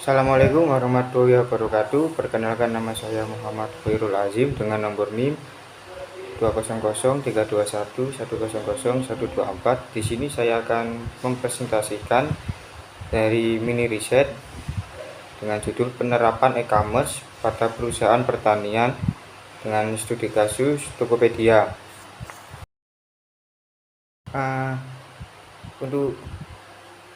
Assalamualaikum warahmatullahi wabarakatuh. Perkenalkan, nama saya Muhammad Khairul Azim dengan nomor NIM 20031210104. Di sini saya akan mempresentasikan dari mini riset dengan judul penerapan e-commerce pada perusahaan pertanian dengan studi kasus Tokopedia. Untuk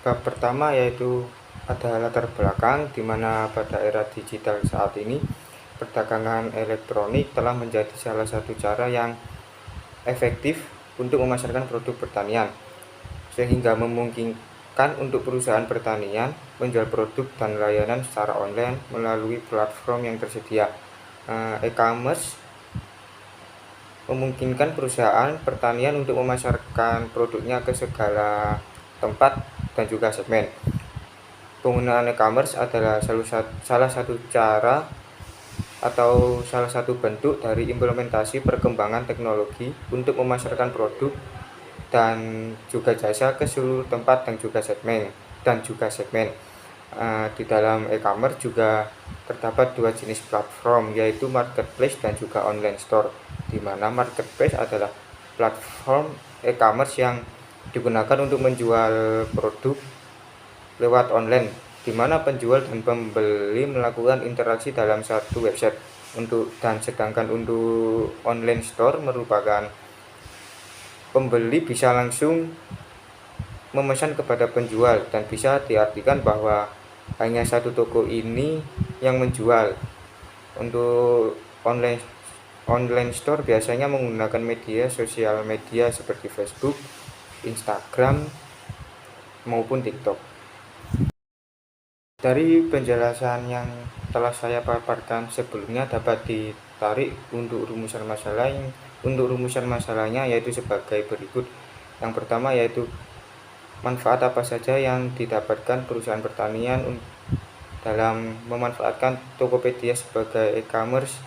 bab pertama yaitu ada latar belakang di mana pada era digital saat ini perdagangan elektronik telah menjadi salah satu cara yang efektif untuk memasarkan produk pertanian, sehingga memungkinkan untuk perusahaan pertanian menjual produk dan layanan secara online melalui platform yang tersedia. E-commerce memungkinkan perusahaan pertanian untuk memasarkan produknya ke segala tempat dan juga segmen. Penggunaan e-commerce adalah salah satu cara atau salah satu bentuk dari implementasi perkembangan teknologi untuk memasarkan produk dan juga jasa ke seluruh tempat dan juga segmen. Di dalam e-commerce juga terdapat dua jenis platform, yaitu marketplace dan juga online store, di mana marketplace adalah platform e-commerce yang digunakan untuk menjual produk lewat online, di mana penjual dan pembeli melakukan interaksi dalam satu website. Sedangkan untuk online store merupakan pembeli bisa langsung memesan kepada penjual dan bisa diartikan bahwa hanya satu toko ini yang menjual. Untuk online store biasanya menggunakan media sosial media seperti Facebook, Instagram, maupun TikTok. Dari penjelasan yang telah saya paparkan sebelumnya dapat ditarik untuk rumusan masalahnya yaitu sebagai berikut. Yang pertama yaitu manfaat apa saja yang didapatkan perusahaan pertanian dalam memanfaatkan Tokopedia sebagai e-commerce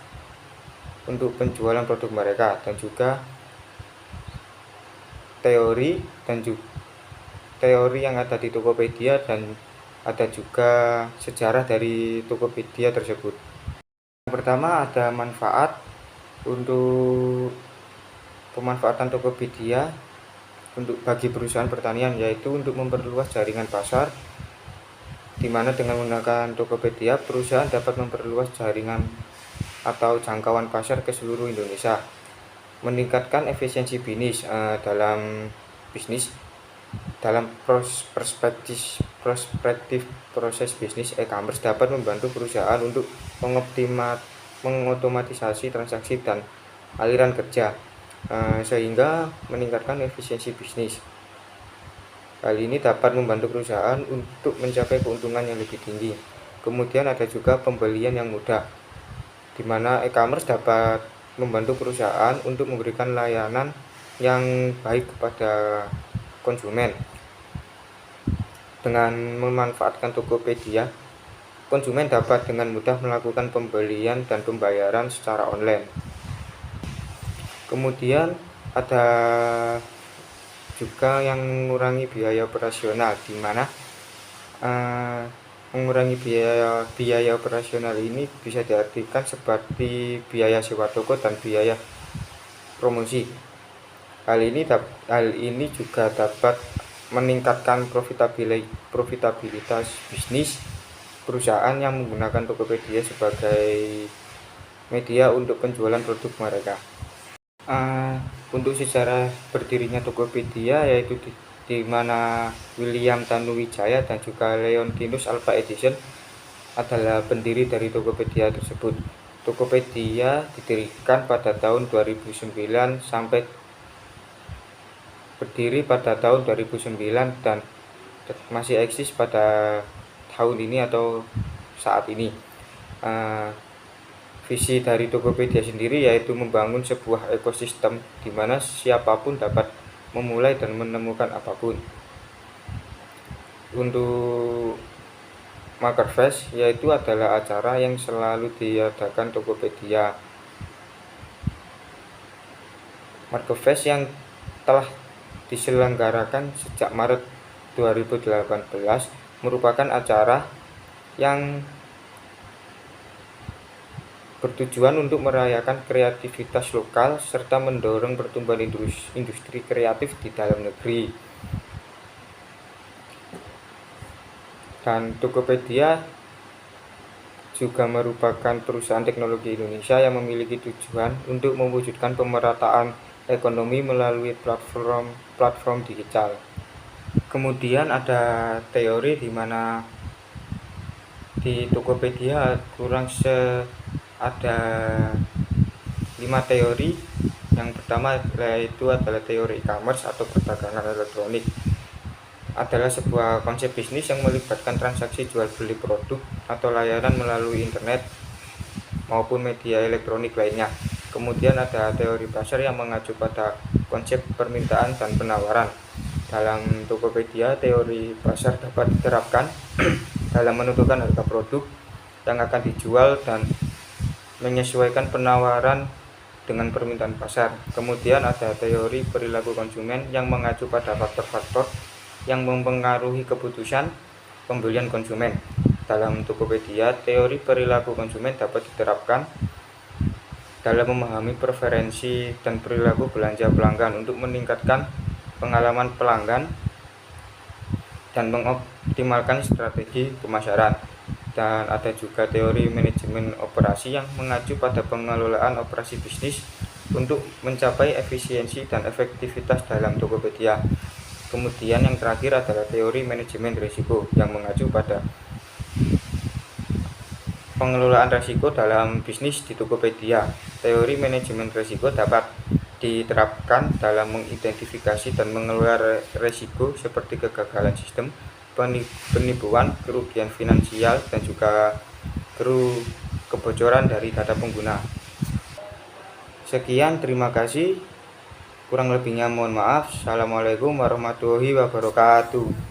untuk penjualan produk mereka, dan juga teori yang ada di Tokopedia, dan ada juga sejarah dari Tokopedia tersebut. Yang pertama ada manfaat untuk pemanfaatan Tokopedia bagi perusahaan pertanian, yaitu untuk memperluas jaringan pasar, di mana dengan menggunakan Tokopedia perusahaan dapat memperluas jaringan atau jangkauan pasar ke seluruh Indonesia, meningkatkan efisiensi bisnis dalam perspektif proses bisnis. E-commerce dapat membantu perusahaan untuk mengotomatisasi transaksi dan aliran kerja, sehingga meningkatkan efisiensi bisnis. Hal ini dapat membantu perusahaan untuk mencapai keuntungan yang lebih tinggi. Kemudian ada juga pembelian yang mudah, di mana e-commerce dapat membantu perusahaan untuk memberikan layanan yang baik kepada konsumen. Dengan memanfaatkan Tokopedia, konsumen dapat dengan mudah melakukan pembelian dan pembayaran secara online. Kemudian ada juga yang mengurangi biaya operasional, di mana mengurangi biaya operasional ini bisa diartikan seperti biaya sewa toko dan biaya promosi. Hal ini juga dapat meningkatkan profitabilitas bisnis perusahaan yang menggunakan Tokopedia sebagai media untuk penjualan produk mereka. Untuk sejarah berdirinya Tokopedia, yaitu di mana William Tanuwijaya dan juga Leontinus Alva Edison adalah pendiri dari Tokopedia tersebut. Tokopedia didirikan pada tahun 2009 sampai berdiri pada tahun 2009 dan masih eksis pada tahun ini atau saat ini. Visi dari Tokopedia sendiri yaitu membangun sebuah ekosistem di mana siapapun dapat memulai dan menemukan apapun. Untuk Marketplace, yaitu adalah acara yang selalu diadakan Tokopedia. Marketplace yang telah diselenggarakan sejak Maret 2018 merupakan acara yang bertujuan untuk merayakan kreativitas lokal serta mendorong pertumbuhan industri kreatif di dalam negeri. Dan Tokopedia juga merupakan perusahaan teknologi Indonesia yang memiliki tujuan untuk mewujudkan pemerataan ekonomi melalui platform digital. Kemudian ada teori di mana di Tokopedia ada 5 teori. Yang pertama yaitu adalah teori e-commerce atau perdagangan elektronik. Adalah sebuah konsep bisnis yang melibatkan transaksi jual beli produk atau layanan melalui internet maupun media elektronik lainnya. Kemudian ada teori pasar yang mengacu pada konsep permintaan dan penawaran. Dalam Tokopedia, teori pasar dapat diterapkan dalam menentukan harga produk yang akan dijual dan menyesuaikan penawaran dengan permintaan pasar. Kemudian ada teori perilaku konsumen yang mengacu pada faktor-faktor yang mempengaruhi keputusan pembelian konsumen. Dalam Tokopedia, teori perilaku konsumen dapat diterapkan dalam memahami preferensi dan perilaku belanja pelanggan untuk meningkatkan pengalaman pelanggan dan mengoptimalkan strategi pemasaran. Dan ada juga teori manajemen operasi yang mengacu pada pengelolaan operasi bisnis untuk mencapai efisiensi dan efektivitas dalam Tokopedia. Kemudian yang terakhir adalah teori manajemen risiko yang mengacu pada pengelolaan risiko dalam bisnis di Tokopedia. Teori manajemen risiko dapat diterapkan dalam mengidentifikasi dan mengelola risiko seperti kegagalan sistem, penipuan, kerugian finansial, dan juga kebocoran dari data pengguna. Sekian, terima kasih. Kurang lebihnya mohon maaf. Assalamualaikum warahmatullahi wabarakatuh.